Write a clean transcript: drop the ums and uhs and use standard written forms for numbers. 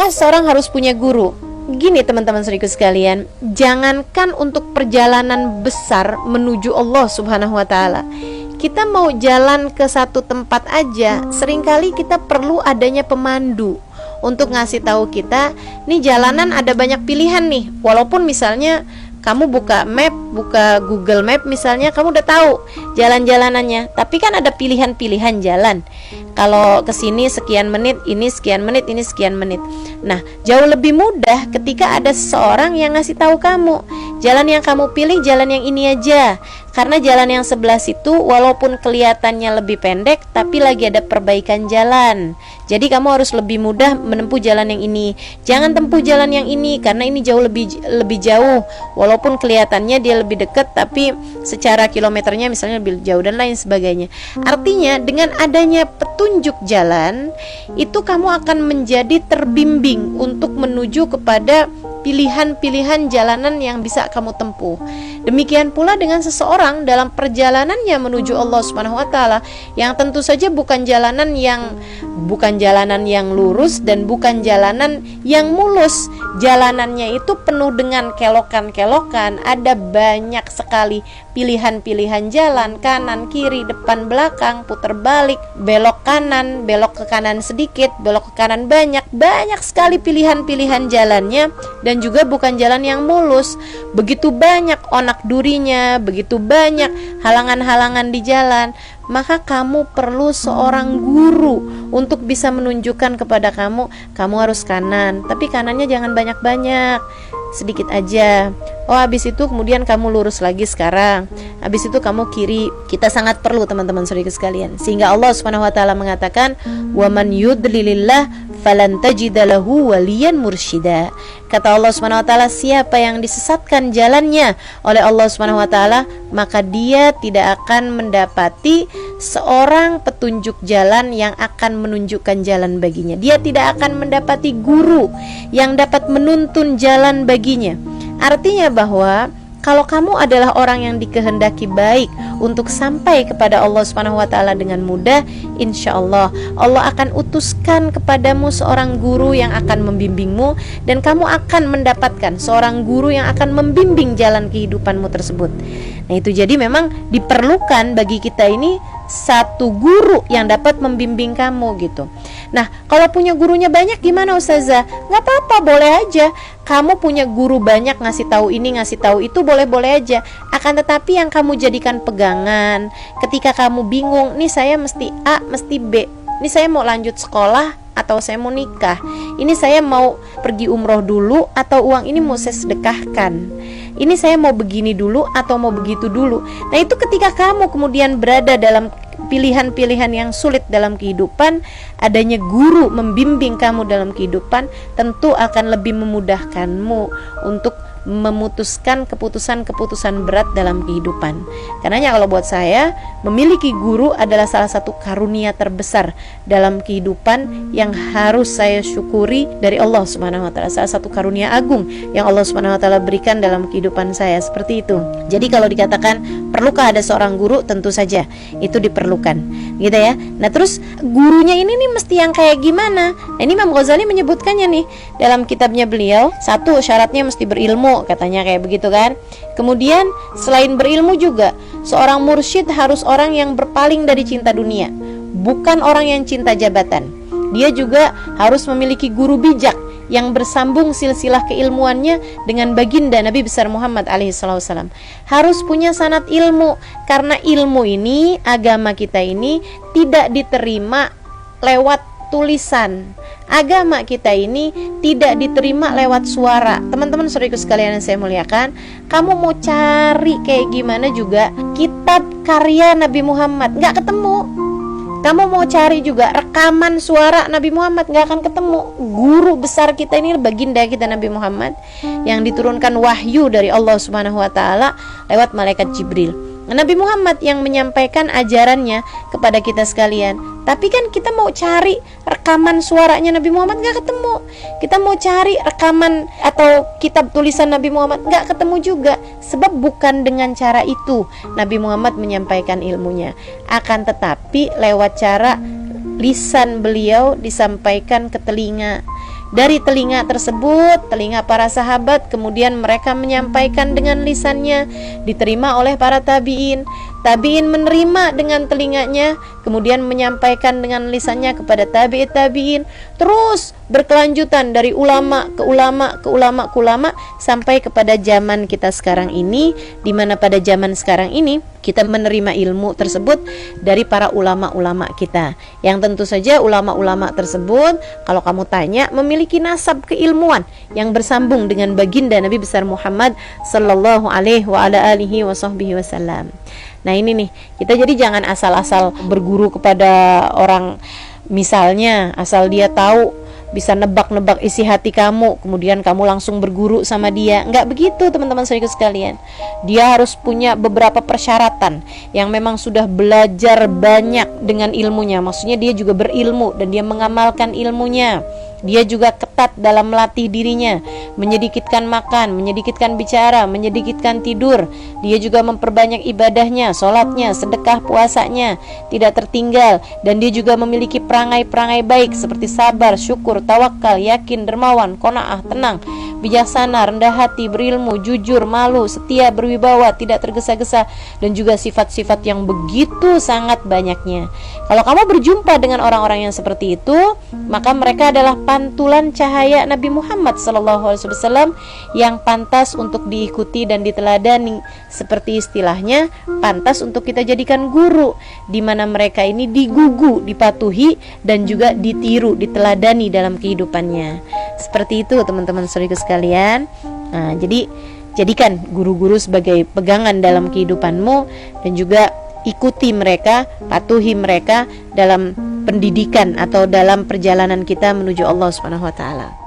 apakah seseorang harus punya guru? Gini teman-teman saudaraku sekalian, jangankan untuk perjalanan besar menuju Allah Subhanahu wa Ta'ala, kita mau jalan ke satu tempat aja, seringkali kita perlu adanya pemandu untuk ngasih tahu kita, nih jalanan ada banyak pilihan nih. Walaupun misalnya kamu buka map, buka Google Map misalnya, kamu udah tahu jalan-jalanannya, tapi kan ada pilihan-pilihan jalan. Kalau kesini sekian menit, ini sekian menit, ini sekian menit. Nah, jauh lebih mudah ketika ada seseorang yang ngasih tahu kamu, jalan yang kamu pilih jalan yang ini aja. Karena jalan yang sebelah situ walaupun kelihatannya lebih pendek, tapi lagi ada perbaikan jalan. Jadi kamu harus lebih mudah menempuh jalan yang ini. Jangan tempuh jalan yang ini karena ini jauh lebih jauh. Walaupun kelihatannya dia lebih dekat, tapi secara kilometernya misalnya lebih jauh dan lain sebagainya. Artinya dengan adanya petunjuk jalan, itu kamu akan menjadi terbimbing untuk menuju kepada pilihan-pilihan jalanan yang bisa kamu tempuh. Demikian pula dengan seseorang dalam perjalanannya menuju Allah Subhanahu wa Ta'ala, yang tentu saja bukan jalanan yang lurus dan bukan jalanan yang mulus. Jalanannya itu penuh dengan kelokan-kelokan, ada banyak sekali pilihan-pilihan jalan, kanan, kiri, depan, belakang, putar balik, belok kanan, belok ke kanan sedikit, belok ke kanan banyak sekali pilihan-pilihan jalannya, dan juga bukan jalan yang mulus. Begitu banyak onak durinya, begitu banyak halangan-halangan di jalan. Maka kamu perlu seorang guru untuk bisa menunjukkan kepada kamu harus kanan, tapi kanannya jangan banyak-banyak, sedikit aja. Oh, habis itu kemudian kamu lurus lagi sekarang, habis itu kamu kiri. Kita sangat perlu teman-teman saudara sekalian, sehingga Allah Subhanahu wa Ta'ala mengatakan, wa man yudlilillah falan tajida lahu waliyan mursyida. Kata Allah Subhanahu wa Ta'ala, siapa yang disesatkan jalannya oleh Allah Subhanahu wa Ta'ala, maka dia tidak akan mendapati seorang petunjuk jalan yang akan menunjukkan jalan baginya. Dia tidak akan mendapati guru yang dapat menuntun jalan baginya. Artinya bahwa kalau kamu adalah orang yang dikehendaki baik untuk sampai kepada Allah Subhanahu wa Ta'ala dengan mudah, insya Allah Allah akan utuskan kepadamu seorang guru yang akan membimbingmu, dan kamu akan mendapatkan seorang guru yang akan membimbing jalan kehidupanmu tersebut. Nah, itu jadi memang diperlukan bagi kita ini satu guru yang dapat membimbing kamu gitu. Nah, kalau punya gurunya banyak gimana Ustazah? Gak apa-apa, boleh aja. Kamu punya guru banyak, ngasih tahu ini, ngasih tahu itu, boleh-boleh aja. Akan tetapi yang kamu jadikan pegangan ketika kamu bingung, nih saya mesti A, mesti B, nih saya mau lanjut sekolah atau saya mau nikah, ini saya mau pergi umroh dulu atau uang ini mau saya sedekahkan, ini saya mau begini dulu atau mau begitu dulu. Nah, itu ketika kamu kemudian berada dalam pilihan-pilihan yang sulit dalam kehidupan, adanya guru membimbing kamu dalam kehidupan tentu akan lebih memudahkanmu untuk memutuskan keputusan-keputusan berat dalam kehidupan. Karenanya kalau buat saya, memiliki guru adalah salah satu karunia terbesar dalam kehidupan yang harus saya syukuri dari Allah Subhanahu wa Ta'ala. Salah satu karunia agung yang Allah Subhanahu wa Ta'ala berikan dalam kehidupan saya, seperti itu. Jadi kalau dikatakan perlukah ada seorang guru, tentu saja itu diperlukan, gitu ya. Nah, terus gurunya ini nih mesti yang kayak gimana? Nah, ini Imam Ghazali menyebutkannya nih dalam kitabnya beliau. Satu, syaratnya mesti berilmu, katanya kayak begitu kan. Kemudian selain berilmu juga, seorang mursyid harus orang yang berpaling dari cinta dunia, bukan orang yang cinta jabatan. Dia juga harus memiliki guru bijak yang bersambung silsilah keilmuannya dengan baginda Nabi besar Muhammad alaihissalam. Harus punya sanad ilmu, karena ilmu ini, agama kita ini tidak diterima lewat tulisan. Agama kita ini tidak diterima lewat suara. Teman-teman saudaraku sekalian yang saya muliakan, kamu mau cari kayak gimana juga kitab karya Nabi Muhammad, gak ketemu. Kamu mau cari juga rekaman suara Nabi Muhammad, gak akan ketemu. Guru besar kita ini baginda kita Nabi Muhammad, yang diturunkan wahyu dari Allah Subhanahu wa Ta'ala lewat malaikat Jibril. Nabi Muhammad yang menyampaikan ajarannya kepada kita sekalian. Tapi kan kita mau cari rekaman suaranya Nabi Muhammad, gak ketemu. Kita mau cari rekaman atau kitab tulisan Nabi Muhammad, gak ketemu juga. Sebab bukan dengan cara itu Nabi Muhammad menyampaikan ilmunya, akan tetapi lewat cara lisan beliau disampaikan ke telinga. dari telinga tersebut, telinga para sahabat, kemudian mereka menyampaikan dengan lisannya, diterima oleh para tabi'in. Tabi'in menerima dengan telinganya, kemudian menyampaikan dengan lisannya kepada tabi'in, terus berkelanjutan dari ulama ke ulama ke ulama ke ulama sampai kepada zaman kita sekarang ini, di mana pada zaman sekarang ini kita menerima ilmu tersebut dari para ulama-ulama kita, yang tentu saja ulama-ulama tersebut kalau kamu tanya memiliki nasab keilmuan yang bersambung dengan baginda Nabi besar Muhammad sallallahu alaihi wa ala alihi wasallam. Nah ini nih, kita jadi jangan asal-asal berguru kepada orang, misalnya asal dia tahu bisa nebak-nebak isi hati kamu, kemudian kamu langsung berguru sama dia. Enggak begitu teman-teman saudaraku sekalian. Dia harus punya beberapa persyaratan yang memang sudah belajar banyak dengan ilmunya. Maksudnya dia juga berilmu dan dia mengamalkan ilmunya. Dia juga ketat dalam melatih dirinya, menyedikitkan makan, menyedikitkan bicara, menyedikitkan tidur. Dia juga memperbanyak ibadahnya, sholatnya, sedekah, puasanya, tidak tertinggal. Dan dia juga memiliki perangai-perangai baik seperti sabar, syukur, tawakal, yakin, dermawan, qanaah, tenang, bijaksana, rendah hati, berilmu, jujur, malu, setia, berwibawa, tidak tergesa-gesa, dan juga sifat-sifat yang begitu sangat banyaknya. Kalau kamu berjumpa dengan orang-orang yang seperti itu, maka mereka adalah pantulan cahaya Nabi Muhammad SAW yang pantas untuk diikuti dan diteladani. Seperti istilahnya, pantas untuk kita jadikan guru, di mana mereka ini digugu, dipatuhi, dan juga ditiru, diteladani dalam kehidupannya. Seperti itu teman-teman saudaraku sekalian. Nah, jadi jadikan guru-guru sebagai pegangan dalam kehidupanmu, dan juga ikuti mereka, patuhi mereka dalam pendidikan atau dalam perjalanan kita menuju Allah Subhanahu wa taala.